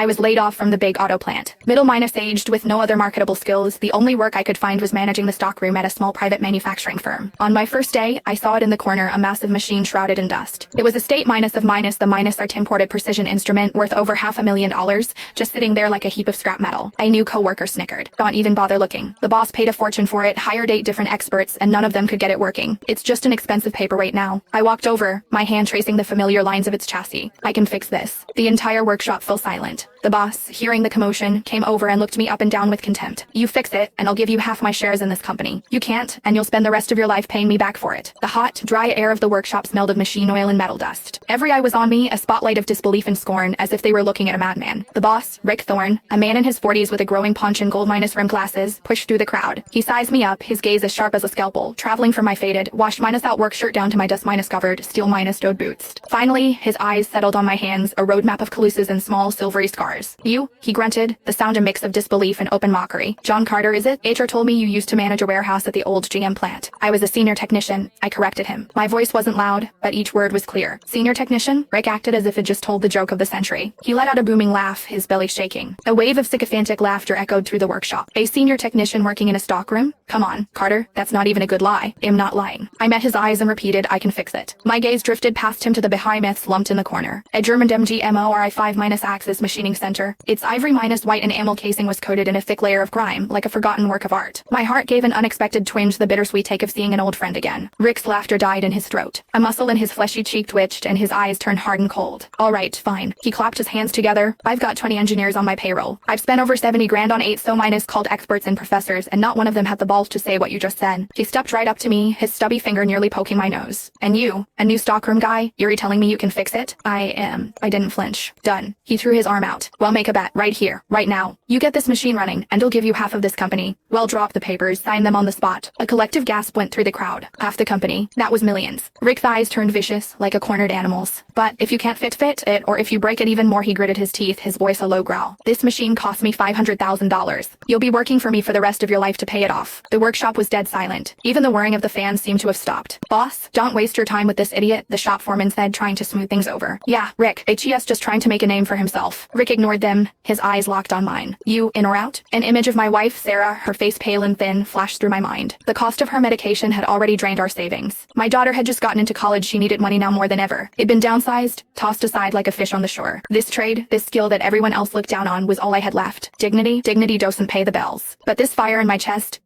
I was laid off from the big auto plant. Middle minus aged with no other marketable skills, the only work I could find was managing the stockroom at a small private manufacturing firm. On my first day, I saw it in the corner, a massive machine shrouded in dust. It was a state minus of minus, the minus art imported precision instrument worth over $500,000, just sitting there like a heap of scrap metal. A new coworker snickered. Don't even bother looking. The boss paid a fortune for it, hired 8 different experts, and none of them could get it working. It's just an expensive paperweight now. I walked over, my hand tracing the familiar lines of its chassis. I can fix this. The entire workshop fell silent. The boss, hearing the commotion, came over and looked me up and down with contempt. You fix it, and I'll give you half my shares in this company. You can't, and you'll spend the rest of your life paying me back for it. The hot, dry air of the workshop smelled of machine oil and metal dust. Every eye was on me, a spotlight of disbelief and scorn, as if they were looking at a madman. The boss, Rick Thorne, a man in his 40s with a growing paunch and gold minus rim glasses, pushed through the crowd. He sized me up, his gaze as sharp as a scalpel, traveling from my faded, washed minus out work shirt down to my dust minus covered, steel minus stowed boots. Finally, his eyes settled on my hands, a roadmap of calluses and small silvery scars. You? He grunted, the sound a mix of disbelief and open mockery. John Carter, is it? HR told me you used to manage a warehouse at the old GM plant. I was a senior technician. I corrected him. My voice wasn't loud, but each word was clear. Senior technician? Rick acted as if it just told the joke of the century. He let out a booming laugh, his belly shaking. A wave of sycophantic laughter echoed through the workshop. A senior technician working in a stockroom? Come on, Carter, that's not even a good lie. I'm not lying. I met his eyes and repeated, I can fix it. My gaze drifted past him to the behemoths lumped in the corner. A German MGMORI 5-axis machining center. Its ivory minus white enamel casing was coated in a thick layer of grime, like a forgotten work of art. My heart gave an unexpected twinge, the bittersweet take of seeing an old friend again. Rick's laughter died in his throat. A muscle in his fleshy cheek twitched, and his eyes turned hard and cold. All right, fine. He clapped his hands together. I've got 20 engineers on my payroll. I've spent over 70 grand on 8 so minus called experts and professors, and not one of them had the balls to say what you just said. He stepped right up to me, his stubby finger nearly poking my nose. And you, a new stockroom guy, you're telling me you can fix it? I didn't flinch. Done. He threw his arm out. Well, make a bet, right here, right now. You get this machine running, and I'll give you half of this company. Well, drop the papers, sign them on the spot. A collective gasp went through the crowd. Half the company. That was millions. Rick's eyes turned vicious, like a cornered animal's. But if you can't fit it, or if you break it even more, he gritted his teeth, his voice a low growl. This machine cost me $500,000. You'll be working for me for the rest of your life to pay it off. The workshop was dead silent. Even the whirring of the fans seemed to have stopped. Boss, don't waste your time with this idiot, the shop foreman said, trying to smooth things over. Yeah, Rick, HES just trying to make a name for himself. Rick ignored them, his eyes locked on mine. You, in or out? An image of my wife, Sarah, her face pale and thin, flashed through my mind. The cost of her medication had already drained our savings. My daughter had just gotten into college, she needed money now more than ever. It'd been downsized, tossed aside like a fish on the shore. This trade, this skill that everyone else looked down on was all I had left. Dignity doesn't pay the bells. But this fire in my chest,